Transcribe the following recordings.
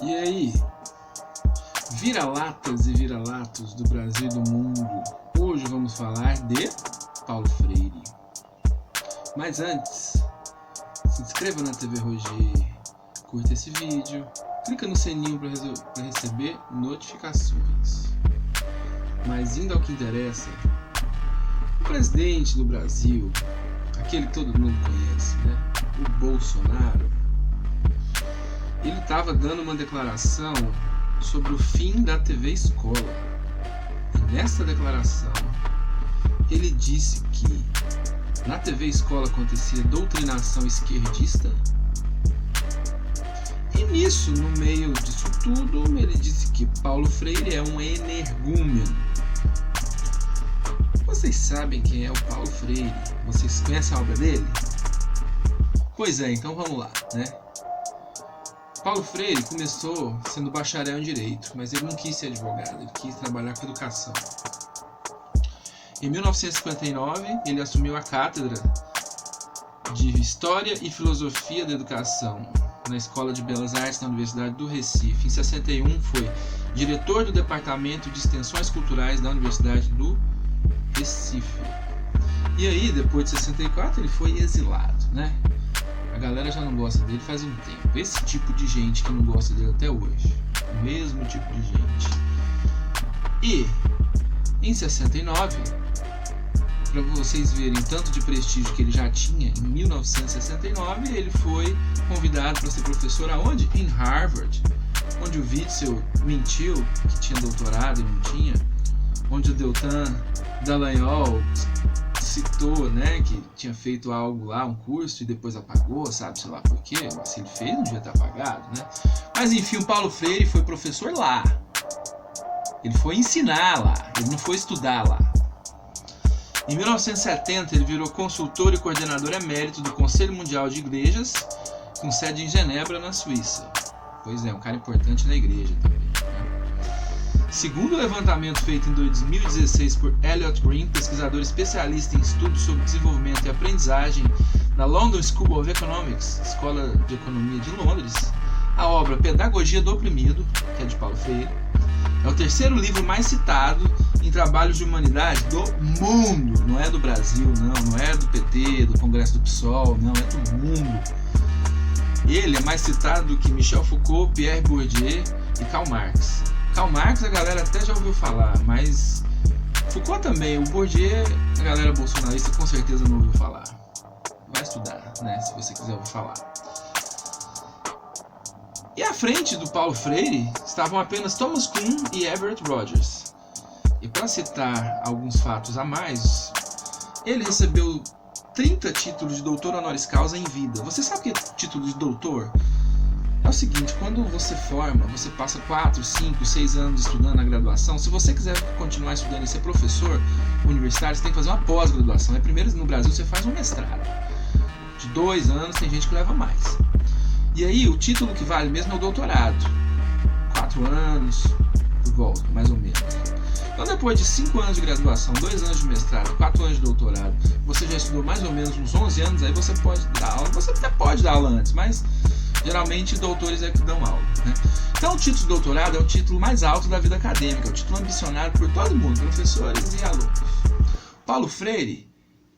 E aí, vira-latas e vira-latos do Brasil e do mundo. Hoje vamos falar de Paulo Freire. Mas antes, se inscreva na TV Roger, curta esse vídeo, clica no sininho para receber notificações. Mas indo ao que interessa, o presidente do Brasil, aquele que todo mundo conhece, né? O Bolsonaro, ele estava dando uma declaração sobre o fim da TV Escola. E nessa declaração, ele disse que na TV Escola acontecia doutrinação esquerdista. E nisso, no meio disso tudo, ele disse que Paulo Freire é um energúmeno. Vocês sabem quem é o Paulo Freire? Vocês conhecem a obra dele? Pois é, então vamos lá, né? Paulo Freire começou sendo bacharel em Direito, mas ele não quis ser advogado, ele quis trabalhar com educação. Em 1959, ele assumiu a cátedra de História e Filosofia da Educação na Escola de Belas Artes da Universidade do Recife. Em 61, foi diretor do Departamento de Extensões Culturais da Universidade do Recife. E aí, depois de 64, ele foi exilado, né? A galera já não gosta dele faz um tempo. Esse tipo de gente que não gosta dele até hoje. O mesmo tipo de gente. E em 69, para vocês verem tanto de prestígio que ele já tinha, em 1969 ele foi convidado para ser professor aonde? Em Harvard, onde o Witzel mentiu que tinha doutorado e não tinha, onde o Deltan Dallagnol citou, né, que tinha feito algo lá, um curso, e depois apagou, sabe, sei lá por quê, mas se ele fez não devia ter apagado, né? Mas enfim, o Paulo Freire foi professor lá, ele foi ensinar lá, ele não foi estudar lá. Em 1970 ele virou consultor e coordenador emérito do Conselho Mundial de Igrejas, com sede em Genebra, na Suíça. Pois é, um cara importante na igreja também. Segundo o levantamento feito em 2016 por Elliot Green, pesquisador especialista em estudos sobre desenvolvimento e aprendizagem na London School of Economics, Escola de Economia de Londres, a obra Pedagogia do Oprimido, que é de Paulo Freire, é o terceiro livro mais citado em trabalhos de humanidade do mundo. Não é do Brasil, não é do PT, do Congresso do PSOL, não, é do mundo. Ele é mais citado do que Michel Foucault, Pierre Bourdieu e Karl Marx. Karl Marx a galera até já ouviu falar, mas Foucault também, o Bourdieu a galera bolsonarista com certeza não ouviu falar. Vai estudar, né, se você quiser ouvir falar. E à frente do Paulo Freire estavam apenas Thomas Kuhn e Everett Rogers. E para citar alguns fatos a mais, ele recebeu 30 títulos de doutor honoris causa em vida. Você sabe o que é título de doutor? É o seguinte, quando você forma, você passa 4, 5, 6 anos estudando na graduação. Se você quiser continuar estudando e ser professor universitário, você tem que fazer uma pós-graduação. Primeiro, no Brasil, você faz um mestrado. De 2 anos, tem gente que leva mais. E aí, o título que vale mesmo é o doutorado. 4 anos, por volta, mais ou menos. Então, depois de 5 anos de graduação, 2 anos de mestrado, 4 anos de doutorado, você já estudou mais ou menos uns 11 anos, aí você pode dar aula. Você até pode dar aula antes, mas geralmente doutores é que dão aula, né? Então o título de doutorado é o título mais alto da vida acadêmica, é o título ambicionado por todo mundo, professores e alunos. Paulo Freire,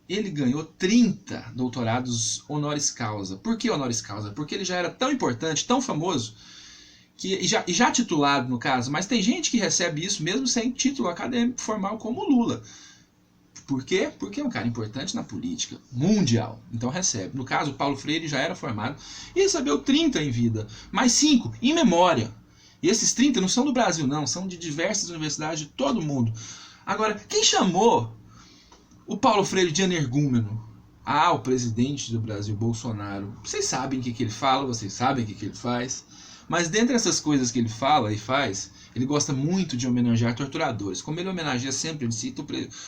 ele ganhou 30 doutorados honoris causa. Por que honoris causa? Porque ele já era tão importante, tão famoso, e já titulado no caso, mas tem gente que recebe isso mesmo sem título acadêmico formal, como o Lula. Por quê? Porque é um cara importante na política mundial, então recebe. No caso, o Paulo Freire já era formado e recebeu 30 em vida, mais 5 em memória. E esses 30 não são do Brasil não, são de diversas universidades de todo mundo. Agora, quem chamou o Paulo Freire de energúmeno? Ah, o presidente do Brasil, Bolsonaro. Vocês sabem o que ele fala, vocês sabem o que ele faz. Mas dentre essas coisas que ele fala e faz, ele gosta muito de homenagear torturadores. Como ele homenageia sempre, ele cita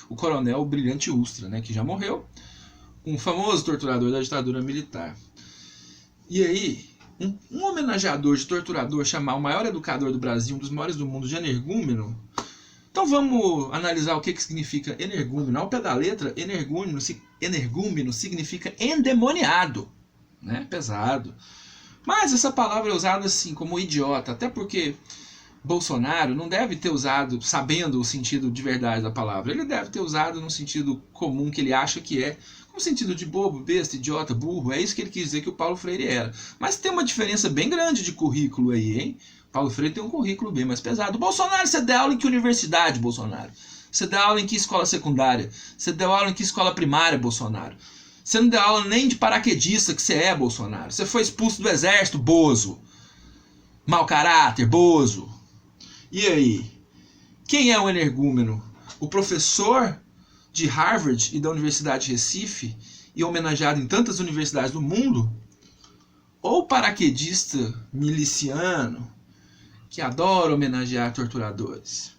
o coronel Brilhante Ustra, né, que já morreu, um famoso torturador da ditadura militar. E aí, um homenageador de torturador chamar o maior educador do Brasil, um dos maiores do mundo, de energúmeno. Então vamos analisar o que significa energúmeno. Ao pé da letra, energúmeno significa endemoniado, né? Pesado. Mas essa palavra é usada assim como idiota, até porque Bolsonaro não deve ter usado sabendo o sentido de verdade da palavra. Ele deve ter usado no sentido comum que ele acha que é, no sentido de bobo, besta, idiota, burro. É isso que ele quis dizer que o Paulo Freire era. Mas tem uma diferença bem grande de currículo aí, hein? Paulo Freire tem um currículo bem mais pesado. Bolsonaro, você deu aula em que universidade, Bolsonaro? Você deu aula em que escola secundária? Você deu aula em que escola primária, Bolsonaro? Você não deu aula nem de paraquedista que você é, Bolsonaro. Você foi expulso do exército, bozo. Mau caráter, bozo. E aí? Quem é o energúmeno? O professor de Harvard e da Universidade de Recife, e homenageado em tantas universidades do mundo? Ou o paraquedista miliciano que adora homenagear torturadores?